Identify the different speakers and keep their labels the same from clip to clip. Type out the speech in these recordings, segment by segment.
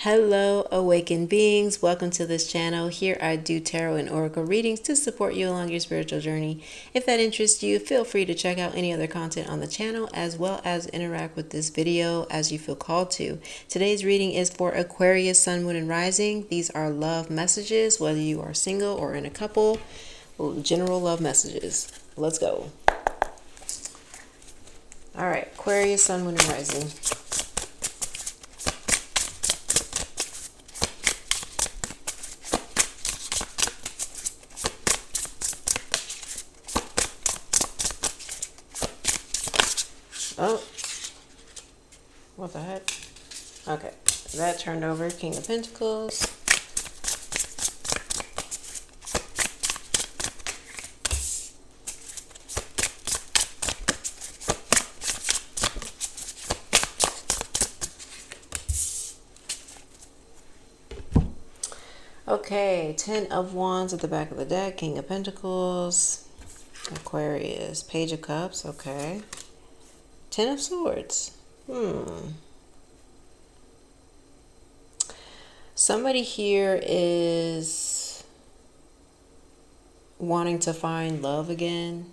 Speaker 1: Hello, awakened beings. Welcome to this channel. Here I do tarot and oracle readings to support you along your spiritual journey. If that interests you, feel free to check out any other content on the channel as well as interact with this video as you feel called to. Today's reading is for Aquarius, Sun, Moon, and Rising. These are love messages, whether you are single or in a couple. General love messages. Let's go. All right, Aquarius, Sun, Moon, and Rising. Oh, what the heck? Okay, that turned over. King of Pentacles. Okay, Ten of Wands at the back of the deck. King of Pentacles. Aquarius. Page of Cups. Okay. Ten of Swords. Somebody here is wanting to find love again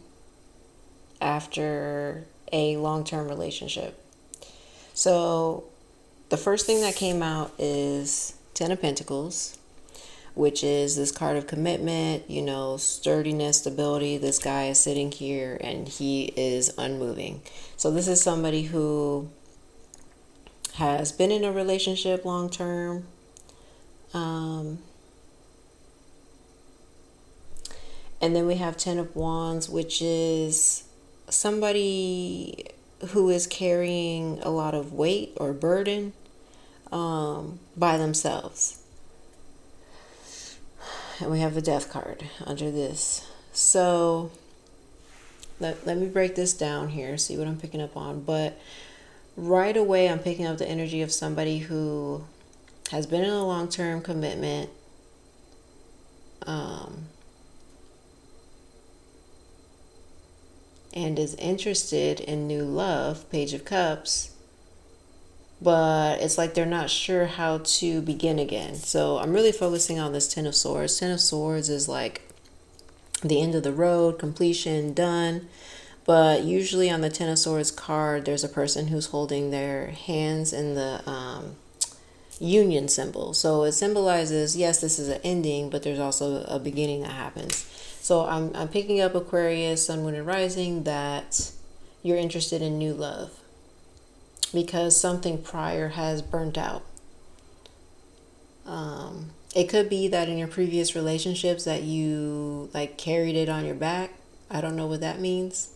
Speaker 1: after a long-term relationship. So the first thing that came out is Ten of Pentacles, which is this card of commitment, you know, sturdiness, stability. This guy is sitting here and he is unmoving. So this is somebody who has been in a relationship long term. And then we have Ten of Wands, which is somebody who is carrying a lot of weight or burden by themselves. And we have the Death card under this. So let me break this down here, see what I'm picking up on. But right away, I'm picking up the energy of somebody who has been in a long-term commitment. And is interested in new love, Page of Cups. But it's like they're not sure how to begin again. So I'm really focusing on this Ten of Swords. Ten of Swords is like the end of the road, completion, done. But usually on the Ten of Swords card, there's a person who's holding their hands in the union symbol. So it symbolizes, yes, this is an ending, but there's also a beginning that happens. So I'm picking up Aquarius, Sun, Moon, and Rising, that you're interested in new love because something prior has burnt out. It could be that in your previous relationships that you like carried it on your back. I don't know what that means.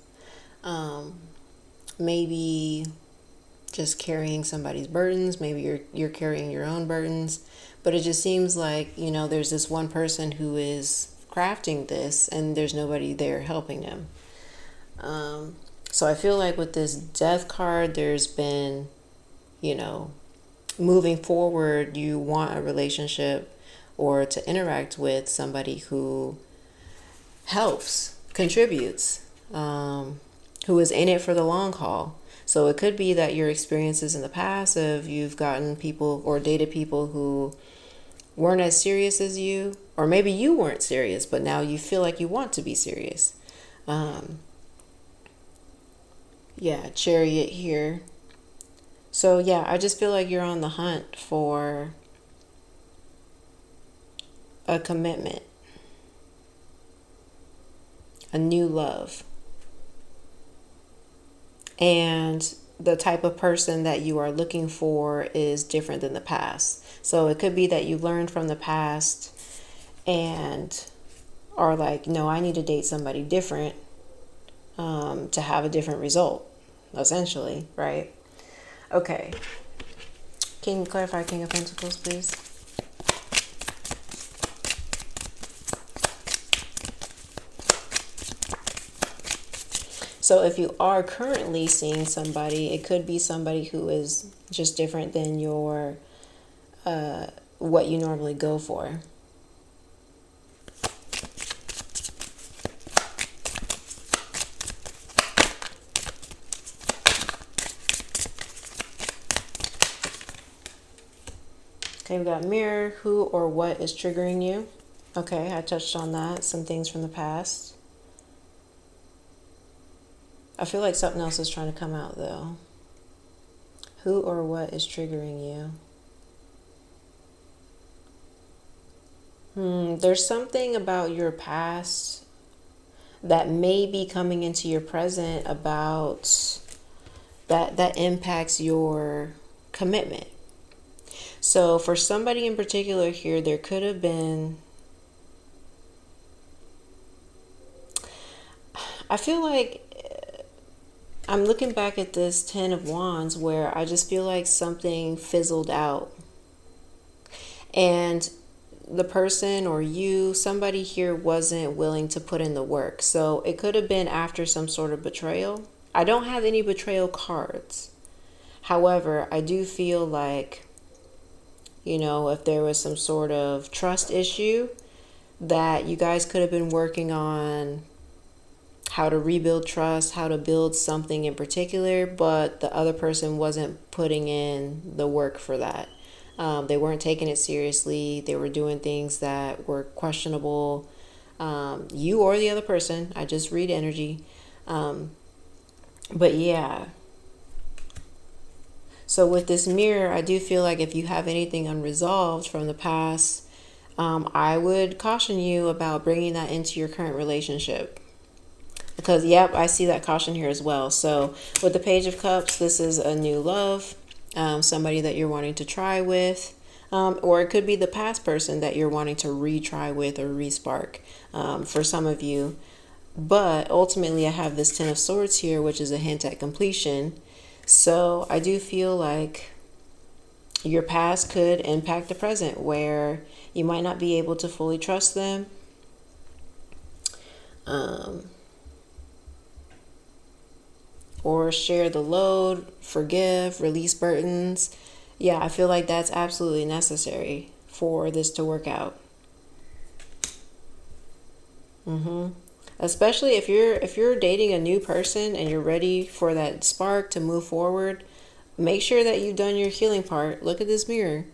Speaker 1: Maybe just carrying somebody's burdens. Maybe you're carrying your own burdens. But it just seems like, you know, there's this one person who is crafting this and there's nobody there helping them. So I feel like with this Death card, there's been, you know, moving forward, you want a relationship or to interact with somebody who helps, contributes, who is in it for the long haul. So it could be that your experiences in the past of you've gotten people or dated people who weren't as serious as you, or maybe you weren't serious, but now you feel like you want to be serious. Yeah, Chariot here. So yeah, I just feel like you're on the hunt for a commitment, a new love. And the type of person that you are looking for is different than the past. So it could be that you learned from the past and are like, no, I need to date somebody different to have a different result, essentially, right? Okay. Can you clarify King of Pentacles, please? So if you are currently seeing somebody, it could be somebody who is just different than your what you normally go for. Okay, we got mirror, who or what is triggering you. Okay, I touched on that. Some things from the past. I feel like something else is trying to come out though. Who or what is triggering you? There's something about your past that may be coming into your present about that impacts your commitment. So for somebody in particular here, there could have been, I feel like I'm looking back at this 10 of Wands where I just feel like something fizzled out. And the person or you, somebody here wasn't willing to put in the work. So it could have been after some sort of betrayal. I don't have any betrayal cards. However, I do feel like, if there was some sort of trust issue, that you guys could have been working on how to rebuild trust, how to build something in particular, but the other person wasn't putting in the work for that. They weren't taking it seriously. They were doing things that were questionable. You or the other person. I just read energy. But yeah. So with this mirror, I do feel like if you have anything unresolved from the past, I would caution you about bringing that into your current relationship. Because, yep, I see that caution here as well. So with the Page of Cups, this is a new love, somebody that you're wanting to try with, or it could be the past person that you're wanting to retry with or respark for some of you. But ultimately, I have this Ten of Swords here, which is a hint at completion. So I do feel like your past could impact the present where you might not be able to fully trust them. Or share the load, forgive, release burdens. Yeah, I feel like that's absolutely necessary for this to work out. Especially if you're dating a new person and you're ready for that spark to move forward, make sure that you've done your healing part. Look at this mirror.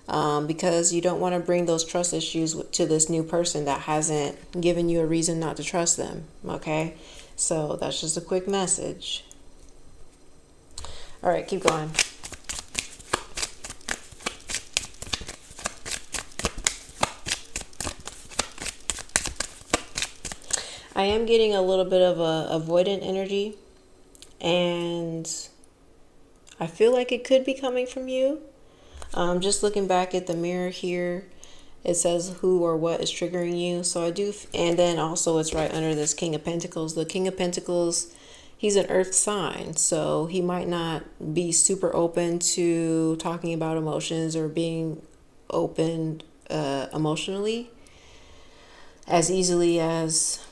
Speaker 1: Because you don't want to bring those trust issues to this new person that hasn't given you a reason not to trust them. Okay? So that's just a quick message. All right, keep going. I am getting a little bit of a avoidant energy, and I feel like it could be coming from you. Just looking back at the mirror here, it says who or what is triggering you. So I do, and then also it's right under this King of Pentacles. The King of Pentacles, he's an earth sign, so he might not be super open to talking about emotions or being open emotionally as easily as,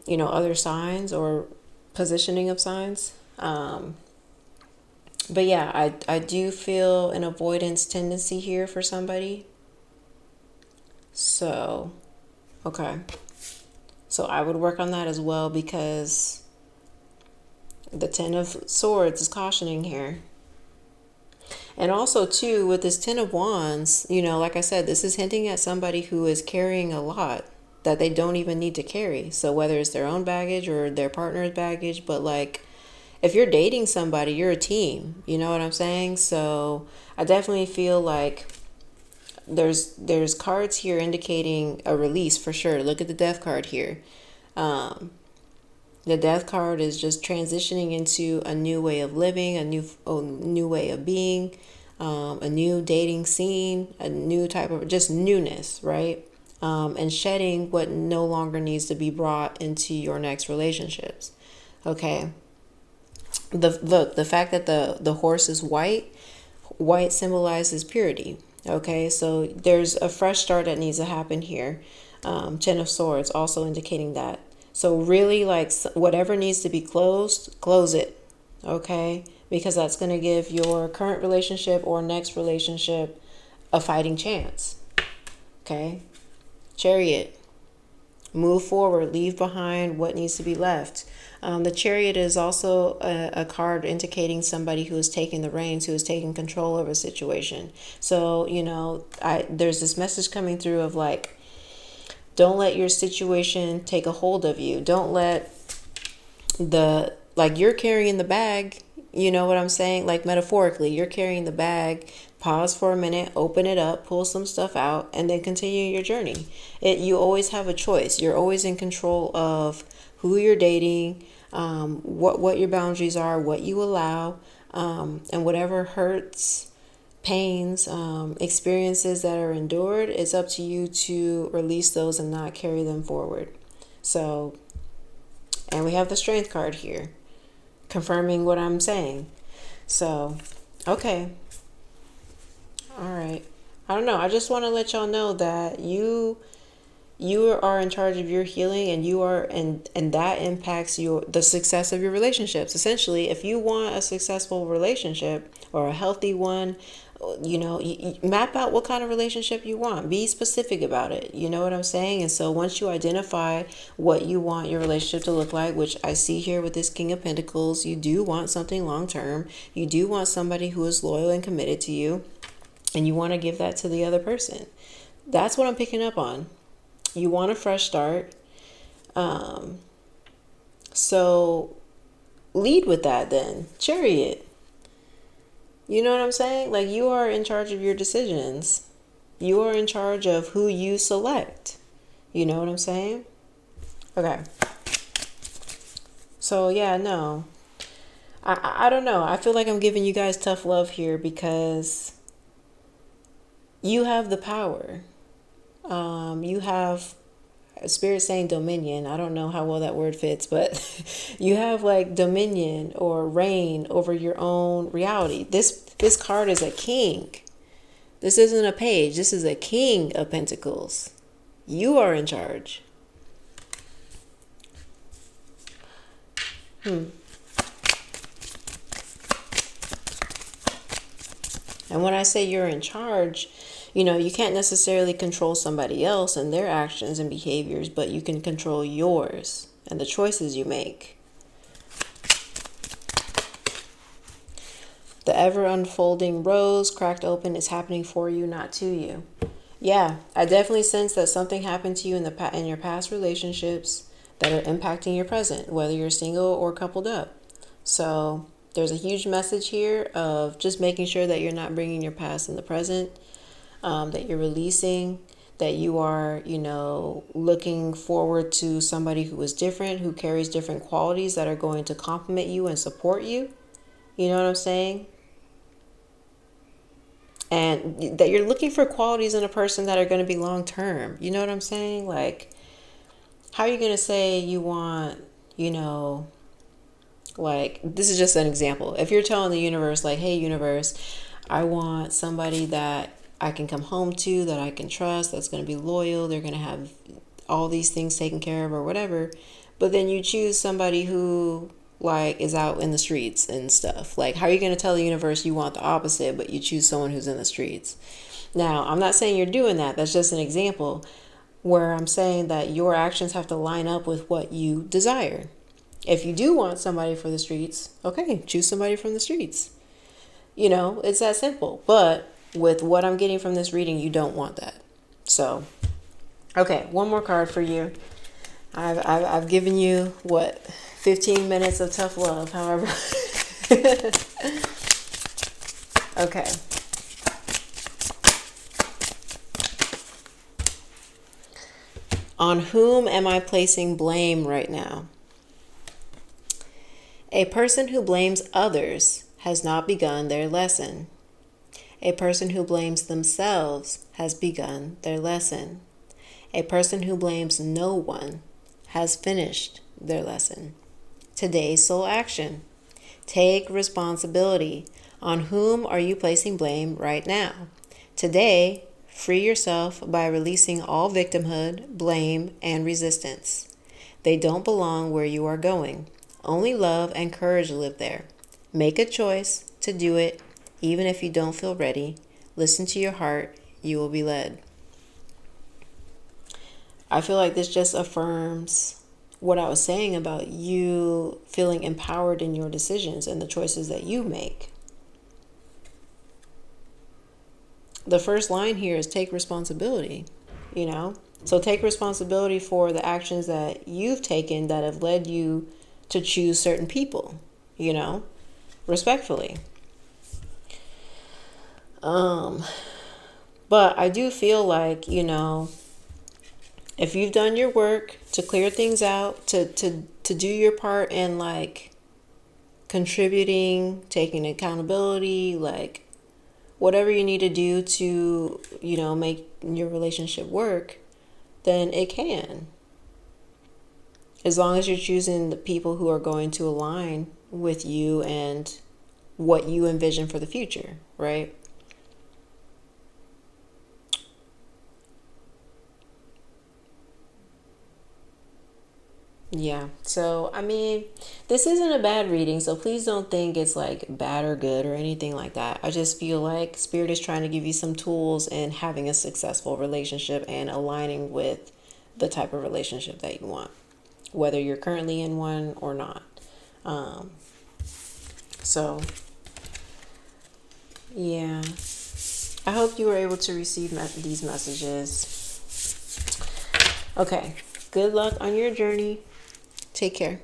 Speaker 1: other signs or positioning of signs. But yeah, I do feel an avoidance tendency here for somebody. So, okay. So I would work on that as well because the Ten of Swords is cautioning here. And also, too, with this Ten of Wands, like I said, this is hinting at somebody who is carrying a lot that they don't even need to carry. So whether it's their own baggage or their partner's baggage, but like, if you're dating somebody, you're a team. You know what I'm saying? So I definitely feel like there's cards here indicating a release for sure. Look at the Death card here. The Death card is just transitioning into a new way of living, a new way of being, a new dating scene, a new type of just newness, right? And shedding what no longer needs to be brought into your next relationships. Okay. The fact that the horse is white symbolizes purity. Okay, so there's a fresh start that needs to happen here. Ten of Swords also indicating that. So really, like, whatever needs to be closed, close it. Okay, because that's going to give your current relationship or next relationship a fighting chance. Okay, Chariot. Move forward, leave behind what needs to be left. The Chariot is also a card indicating somebody who is taking the reins, who is taking control of a situation. So, there's this message coming through of like, don't let your situation take a hold of you. Don't let you're carrying the bag. You know what I'm saying? Like metaphorically, you're carrying the bag. Pause for a minute, open it up, pull some stuff out, and then continue your journey. You always have a choice. You're always in control of who you're dating, what your boundaries are, what you allow, and whatever hurts, pains, experiences that are endured, it's up to you to release those and not carry them forward. So, and we have the Strength card here, confirming what I'm saying. So, okay. All right. I don't know. I just want to let y'all know that you are in charge of your healing, and and that impacts the success of your relationships. Essentially, if you want a successful relationship or a healthy one, you map out what kind of relationship you want. Be specific about it. You know what I'm saying? And so once you identify what you want your relationship to look like, which I see here with this King of Pentacles, you do want something long term. You do want somebody who is loyal and committed to you. And you want to give that to the other person. That's what I'm picking up on. You want a fresh start. So lead with that then. Chariot. You know what I'm saying? Like, you are in charge of your decisions. You are in charge of who you select. You know what I'm saying? Okay. So yeah, no. I don't know. I feel like I'm giving you guys tough love here because you have the power. You have Spirit saying dominion. I don't know how well that word fits, but you have like dominion or reign over your own reality. This card is a king. This isn't a page. This is a King of Pentacles. You are in charge. And when I say you're in charge, you can't necessarily control somebody else and their actions and behaviors, but you can control yours and the choices you make. The ever unfolding rose cracked open is happening for you, not to you. Yeah, I definitely sense that something happened to you in your past relationships that are impacting your present, whether you're single or coupled up. So there's a huge message here of just making sure that you're not bringing your past in the present, that you're releasing, that you are, looking forward to somebody who is different, who carries different qualities that are going to complement you and support you. You know what I'm saying? And that you're looking for qualities in a person that are going to be long term. You know what I'm saying? Like, how are you going to say you want, like, this is just an example. If you're telling the universe, like, hey, universe, I want somebody that I can come home to, that I can trust, that's going to be loyal, they're going to have all these things taken care of or whatever. But then you choose somebody who, like, is out in the streets and stuff. Like, how are you going to tell the universe you want the opposite, but you choose someone who's in the streets? Now, I'm not saying you're doing that. That's just an example where I'm saying that your actions have to line up with what you desire. If you do want somebody for the streets, okay, choose somebody from the streets. It's that simple. But with what I'm getting from this reading, you don't want that. So, okay, one more card for you. I've given you, 15 minutes of tough love, however. Okay. On whom am I placing blame right now? A person who blames others has not begun their lesson. A person who blames themselves has begun their lesson. A person who blames no one has finished their lesson. Today's soul action. Take responsibility. On whom are you placing blame right now? Today, free yourself by releasing all victimhood, blame, and resistance. They don't belong where you are going. Only love and courage live there. Make a choice to do it, even if you don't feel ready. Listen to your heart. You will be led. I feel like this just affirms what I was saying about you feeling empowered in your decisions and the choices that you make. The first line here is take responsibility, you know? So take responsibility for the actions that you've taken that have led you to choose certain people, you know, respectfully. But I do feel like, you know, if you've done your work to clear things out, to do your part in like contributing, taking accountability, like whatever you need to do to, you know, make your relationship work, then it can. As long as you're choosing the people who are going to align with you and what you envision for the future, right? Yeah. So, I mean, this isn't a bad reading, so please don't think it's like bad or good or anything like that. I just feel like Spirit is trying to give you some tools in having a successful relationship and aligning with the type of relationship that you want, whether you're currently in one or not. Um, so, yeah. I hope you were able to receive these messages. Okay. Good luck on your journey. Take care.